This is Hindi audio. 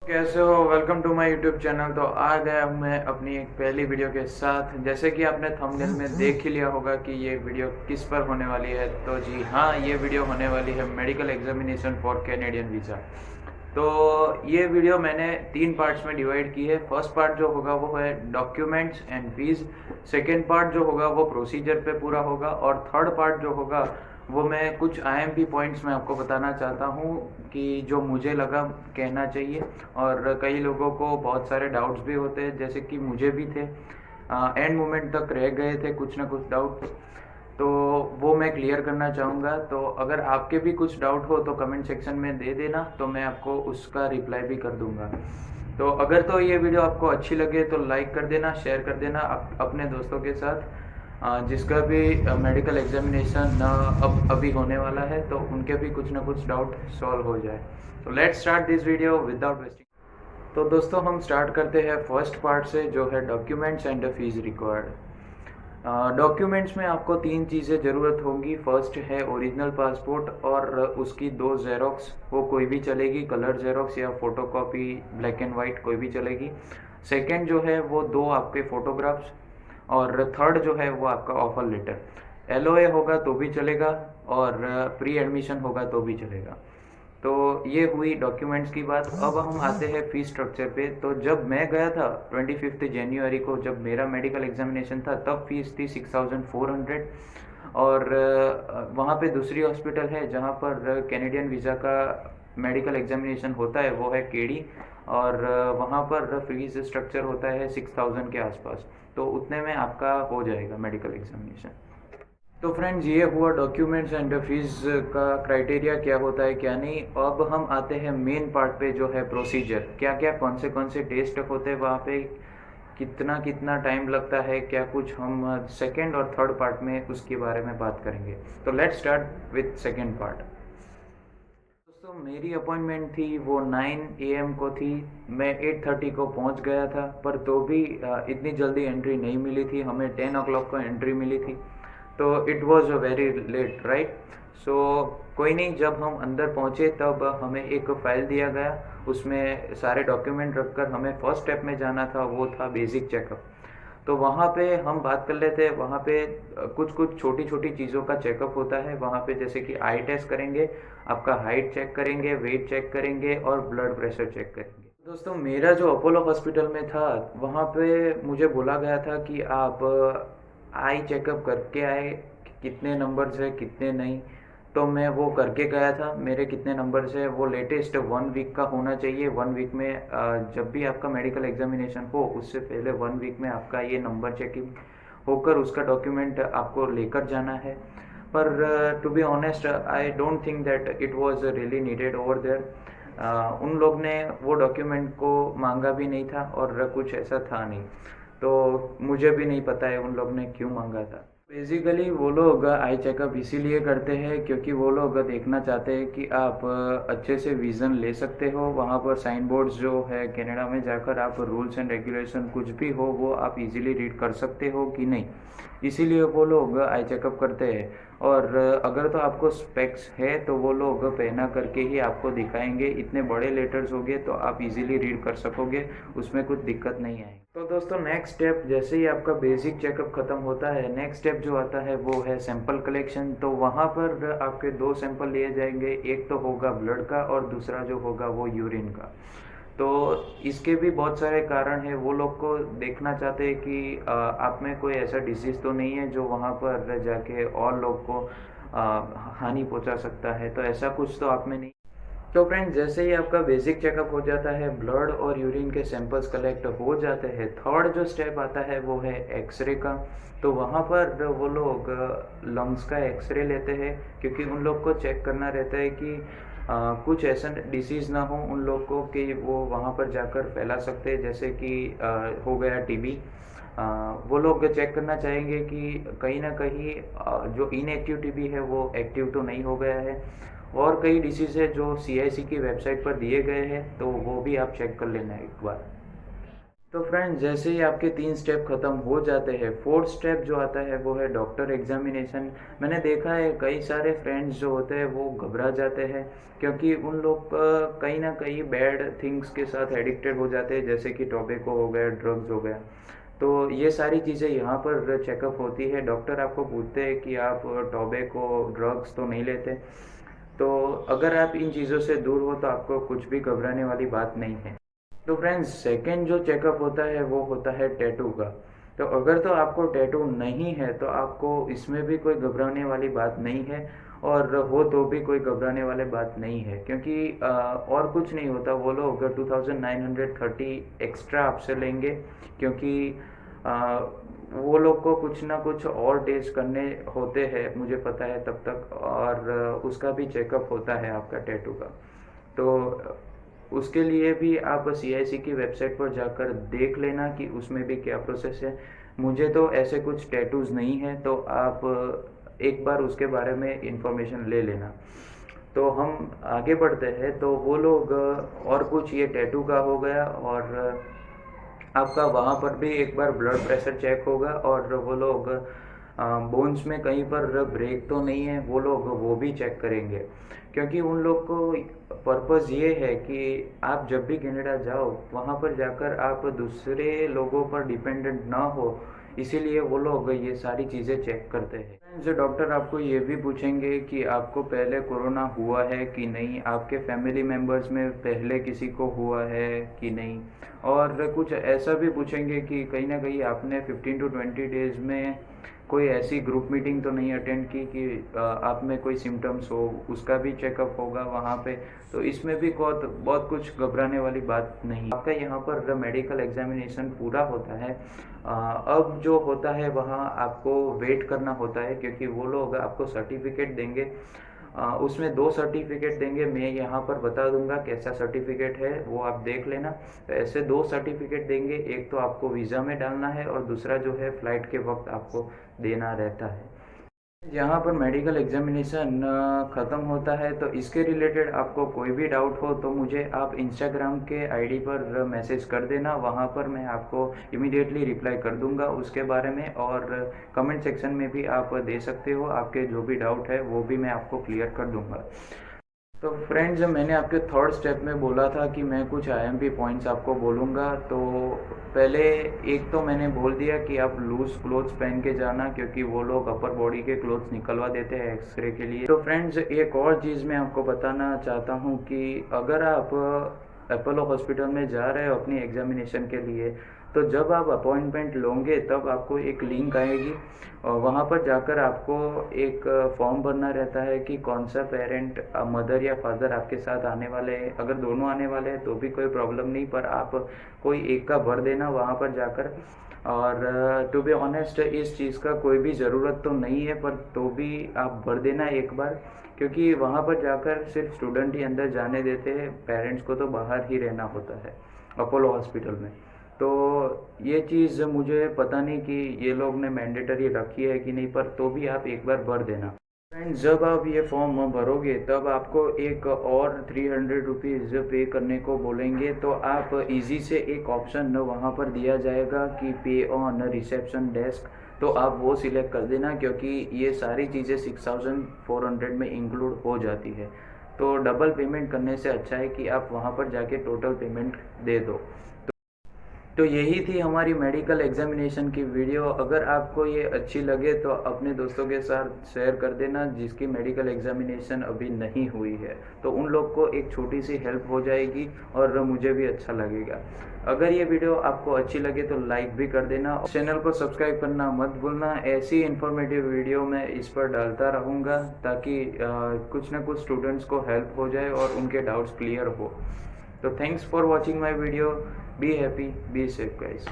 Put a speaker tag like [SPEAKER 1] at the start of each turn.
[SPEAKER 1] कैसे हो? Welcome to my YouTube channel. तो आ गया हूँ मैं अपनी एक पहली वीडियो के साथ। जैसे कि आपने थंबनेल में देख ही लिया होगा कि ये वीडियो किस पर होने वाली है। तो जी हाँ, ये वीडियो होने वाली है medical examination for Canadian visa. तो ये वीडियो मैंने 3 पार्ट्स में डिवाइड की है। फर्स्ट पार्ट जो होगा वो है documents and fees. Second part जो होगा वो प्रोसीजर पे पूरा होगा। और थर्ड पार्ट जो होगा वो मैं कुछ आईएमपी पॉइंट्स में आपको बताना चाहता हूँ कि जो मुझे लगा कहना चाहिए। और कई लोगों को बहुत सारे डाउट्स भी होते हैं, जैसे कि मुझे भी थे। एंड मोमेंट तक रह गए थे कुछ ना कुछ डाउट, तो वो मैं क्लियर करना चाहूँगा। तो अगर आपके भी कुछ डाउट हो तो कमेंट सेक्शन में दे देना, तो मैं आपको उसका रिप्लाई भी कर दूँगा। तो अगर तो ये वीडियो आपको अच्छी लगे तो लाइक कर देना, शेयर कर देना अपने दोस्तों के साथ, जिसका भी मेडिकल एग्जामिनेशन अब अभी होने वाला है, तो उनके भी कुछ ना कुछ डाउट सॉल्व हो जाए। तो let's start this video without wasting. तो दोस्तों हम स्टार्ट करते हैं फर्स्ट पार्ट से, जो है documents and fees required. Documents में आपको 3 चीज़ें ज़रूरत होंगी। फर्स्ट है ओरिजिनल पासपोर्ट और उसकी 2 जेरोक्स, वो कोई भी चलेगी, कलर जेरोक्स या फोटोकॉपी ब्लैक एंड वाइट कोई भी चलेगी। सेकंड जो है वो 2 आपके फ़ोटोग्राफ्स। और थर्ड जो है वो आपका ऑफर लेटर। एलओए होगा तो भी चलेगा और प्री एडमिशन होगा तो भी चलेगा। तो ये हुई डॉक्यूमेंट्स की बात। अब हम आते हैं फीस स्ट्रक्चर पे। तो जब मैं गया था 25 जनवरी को, जब मेरा मेडिकल एग्जामिनेशन था, तब फीस थी 6400। और वहाँ पे दूसरी हॉस्पिटल है जहाँ पर कैनेडियन वीज़ा का मेडिकल एग्जामिनेशन होता है, वो है केडी। और वहाँ पर फीस स्ट्रक्चर होता है 6000 के आसपास। तो उतने में आपका हो जाएगा मेडिकल एग्जामिनेशन। तो फ्रेंड्स, ये हुआ डॉक्यूमेंट्स एंड फीस का क्राइटेरिया क्या होता है क्या नहीं। अब हम आते हैं मेन पार्ट पे, जो है प्रोसीजर। क्या क्या कौन से टेस्ट होते हैं वहाँ पे, कितना कितना टाइम लगता है, क्या कुछ, हम सेकेंड और थर्ड पार्ट में उसके बारे में बात करेंगे। तो let's start with second part. दोस्तों, मेरी अपॉइंटमेंट थी वो 9 AM को थी। मैं 8:30 को पहुंच गया था, पर तो भी इतनी जल्दी एंट्री नहीं मिली थी। हमें 10 o'clock को एंट्री मिली थी। तो it was very late, right. So कोई नहीं, जब हम अंदर पहुंचे तब हमें एक फ़ाइल दिया गया। उसमें सारे डॉक्यूमेंट रखकर हमें फर्स्ट स्टेप में जाना था, वो था बेसिक चेकअप। तो वहाँ पे हम बात कर लेते हैं। वहाँ पे कुछ कुछ छोटी छोटी चीज़ों का चेकअप होता है वहाँ पे, जैसे कि आई टेस्ट करेंगे, आपका हाइट चेक करेंगे, वेट चेक करेंगे और ब्लड प्रेशर चेक करेंगे। दोस्तों, मेरा जो अपोलो हॉस्पिटल में था, वहाँ पे मुझे बोला गया था कि आप आई चेकअप करके आए, कितने नंबर्स है कितने नहीं। तो मैं वो करके गया था। मेरे कितने नंबर्स है वो लेटेस्ट 1 वीक का होना चाहिए। 1 वीक में जब भी आपका मेडिकल एग्जामिनेशन हो, उससे पहले 1 वीक में आपका ये नंबर चेकिंग होकर उसका डॉक्यूमेंट आपको लेकर जाना है। पर to be honest, I don't think that it was really needed over there. उन लोग ने वो डॉक्यूमेंट को मांगा भी नहीं था और कुछ ऐसा था नहीं। तो मुझे भी नहीं पता है उन लोग ने क्यों मांगा था। बेसिकली वो लोग आई चेकअप इसीलिए करते हैं क्योंकि वो लोग देखना चाहते हैं कि आप अच्छे से विज़न ले सकते हो। वहाँ पर साइन बोर्ड्स जो है कनाडा में जाकर, आप रूल्स एंड रेगुलेशन कुछ भी हो वो आप इजीली रीड कर सकते हो कि नहीं। इसीलिए वो लोग आई चेकअप करते हैं। और अगर तो आपको स्पेक्स है तो वो लोग पहना करके ही आपको दिखाएंगे। इतने बड़े लेटर्स होंगे तो आप इजीली रीड कर सकोगे, उसमें कुछ दिक्कत नहीं आएगी। तो दोस्तों, नेक्स्ट स्टेप, जैसे ही आपका बेसिक चेकअप खत्म होता है, नेक्स्ट स्टेप जो आता है वो है सैंपल कलेक्शन। तो वहाँ पर आपके 2 सैंपल लिए जाएंगे। एक तो होगा ब्लड का और दूसरा जो होगा वो यूरिन का। तो इसके भी बहुत सारे कारण हैं। वो लोग को देखना चाहते हैं कि आप में कोई ऐसा डिजीज़ तो नहीं है जो वहाँ पर जाके और लोग को हानि पहुँचा सकता है। तो ऐसा कुछ तो आप में नहीं। तो फ्रेंड्स, जैसे ही आपका बेसिक चेकअप हो जाता है, ब्लड और यूरिन के सैंपल्स कलेक्ट हो जाते हैं, थर्ड जो स्टेप आता है वो है एक्सरे का। तो वहाँ पर वो लोग लंग्स का एक्सरे लेते हैं, क्योंकि उन लोग को चेक करना रहता है कि कुछ ऐसा डिसीज़ ना हो उन लोग को कि वो वहाँ पर जाकर फैला सकते हैं, जैसे कि हो गया टीबी। वो लोग चेक करना चाहेंगे कि कहीं ना कहीं जो इनएक्टिव टीबी है वो एक्टिव तो नहीं हो गया है। और कई डिसीज़ है जो सीआईसी की वेबसाइट पर दिए गए हैं, तो वो भी आप चेक कर लेना एक बार। तो फ्रेंड्स, जैसे ही आपके 3 स्टेप ख़त्म हो जाते हैं, 4th स्टेप जो आता है वो है डॉक्टर एग्जामिनेशन। मैंने देखा है कई सारे फ्रेंड्स जो होते हैं वो घबरा जाते हैं, क्योंकि उन लोग कहीं ना कहीं बैड थिंग्स के साथ एडिक्टेड हो जाते हैं, जैसे कि टोबैको हो गया, ड्रग्स हो गया। तो ये सारी चीज़ें यहाँ पर चेकअप होती है। डॉक्टर आपको पूछते हैं कि आप टोबैको, ड्रग्स तो नहीं लेते। तो अगर आप इन चीज़ों से दूर हो तो आपको कुछ भी घबराने वाली बात नहीं है। तो फ्रेंड्स, सेकंड जो चेकअप होता है वो होता है टैटू का। तो अगर तो आपको टैटू नहीं है तो आपको इसमें भी कोई घबराने वाली बात नहीं है, और हो तो भी कोई घबराने वाली बात नहीं है, क्योंकि और कुछ नहीं होता। वो लोग 2930 एक्स्ट्रा आपसे लेंगे, क्योंकि आ, वो लोग को कुछ ना कुछ और टेस्ट करने होते हैं, मुझे पता है तब तक, और उसका भी चेकअप होता है आपका टैटू का। तो उसके लिए भी आप CIC की वेबसाइट पर जाकर देख लेना कि उसमें भी क्या प्रोसेस है। मुझे तो ऐसे कुछ टैटूज़ नहीं है, तो आप एक बार उसके बारे में इंफॉर्मेशन ले लेना। तो हम आगे बढ़ते हैं। तो वो लोग और कुछ, ये टैटू का हो गया, और आपका वहाँ पर भी एक बार ब्लड प्रेशर चेक होगा, और वो लोग बोन्स में कहीं पर ब्रेक तो नहीं है, वो लोग वो भी चेक करेंगे, क्योंकि उन लोग को पर्पज़ ये है कि आप जब भी कनाडा जाओ वहाँ पर जाकर आप दूसरे लोगों पर डिपेंडेंट ना हो, इसीलिए वो लोग ये सारी चीज़ें चेक करते हैं। जो डॉक्टर आपको ये भी पूछेंगे कि आपको पहले कोरोना हुआ है कि नहीं, आपके फैमिली मेम्बर्स में पहले किसी को हुआ है कि नहीं, और कुछ ऐसा भी पूछेंगे कि कहीं ना कहीं आपने 15 to 20 डेज में कोई ऐसी ग्रुप मीटिंग तो नहीं अटेंड की कि आप में कोई सिम्टम्स हो, उसका भी चेकअप होगा वहाँ पे। तो इसमें भी बहुत बहुत कुछ घबराने वाली बात नहीं। आपका यहाँ पर मेडिकल एग्जामिनेशन पूरा होता है। अब जो होता है वहाँ आपको वेट करना होता है, क्योंकि वो लोग आपको सर्टिफिकेट देंगे। उसमें 2 सर्टिफिकेट देंगे, मैं यहाँ पर बता दूंगा कैसा सर्टिफिकेट है, वो आप देख लेना। तो ऐसे 2 सर्टिफिकेट देंगे, एक तो आपको वीज़ा में डालना है और दूसरा जो है फ़्लाइट के वक्त आपको देना रहता है। यहाँ पर मेडिकल एग्जामिनेशन ख़त्म होता है, तो इसके रिलेटेड आपको कोई भी डाउट हो तो मुझे आप इंस्टाग्राम के आईडी पर मैसेज कर देना, वहाँ पर मैं आपको इमीडिएटली रिप्लाई कर दूँगा उसके बारे में, और कमेंट सेक्शन में भी आप दे सकते हो, आपके जो भी डाउट है वो भी मैं आपको क्लियर कर दूँगा। तो फ्रेंड्स, मैंने आपके 3rd स्टेप में बोला था कि मैं कुछ IMP पॉइंट्स आपको बोलूँगा। तो पहले एक तो मैंने बोल दिया कि आप लूज़ क्लोथ्स पहन के जाना, क्योंकि वो लोग अपर बॉडी के क्लोथ्स निकलवा देते हैं एक्सरे के लिए। तो फ्रेंड्स, एक और चीज़ मैं आपको बताना चाहता हूँ कि अगर आप अपोलो हॉस्पिटल में जा रहे हो अपनी एग्जामिनेशन के लिए, तो जब आप अपॉइंटमेंट लोगे तब आपको एक लिंक आएगी, और वहाँ पर जाकर आपको एक फॉर्म भरना रहता है कि कौन सा पेरेंट, मदर या फादर आपके साथ आने वाले हैं। अगर दोनों आने वाले हैं तो भी कोई प्रॉब्लम नहीं, पर आप कोई एक का भर देना वहाँ पर जाकर। और टू बी ऑनेस्ट, इस चीज़ का कोई भी ज़रूरत तो नहीं है, पर तो भी आप भर देना एक बार, क्योंकि वहाँ पर जाकर सिर्फ स्टूडेंट ही अंदर जाने देते हैं, पेरेंट्स को तो बाहर ही रहना होता है अपोलो हॉस्पिटल में। तो ये चीज़ मुझे पता नहीं कि ये लोग ने मैंडेटरी रखी है कि नहीं, पर तो भी आप एक बार भर देना। फ्रेंड्स, जब आप ये फॉर्म भरोगे तब आपको एक और 300 रुपीज़ पे करने को बोलेंगे। तो आप इजी से एक ऑप्शन वहाँ पर दिया जाएगा कि पे ऑन रिसेप्शन डेस्क, तो आप वो सिलेक्ट कर देना, क्योंकि ये सारी चीज़ें 6400 में इंक्लूड हो जाती है। तो डबल पेमेंट करने से अच्छा है कि आप वहाँ पर जाके टोटल पेमेंट दे दो। तो यही थी हमारी मेडिकल एग्जामिनेशन की वीडियो। अगर आपको ये अच्छी लगे तो अपने दोस्तों के साथ शेयर कर देना जिसकी मेडिकल एग्जामिनेशन अभी नहीं हुई है, तो उन लोग को एक छोटी सी हेल्प हो जाएगी और मुझे भी अच्छा लगेगा। अगर ये वीडियो आपको अच्छी लगे तो लाइक भी कर देना, चैनल को सब्सक्राइब करना मत भूलना। ऐसी इन्फॉर्मेटिव वीडियो मैं इस पर डालता रहूँगा, ताकि कुछ ना कुछ स्टूडेंट्स को हेल्प हो जाए और उनके डाउट्स क्लियर हो। So thanks for watching my video. Be happy, be safe guys.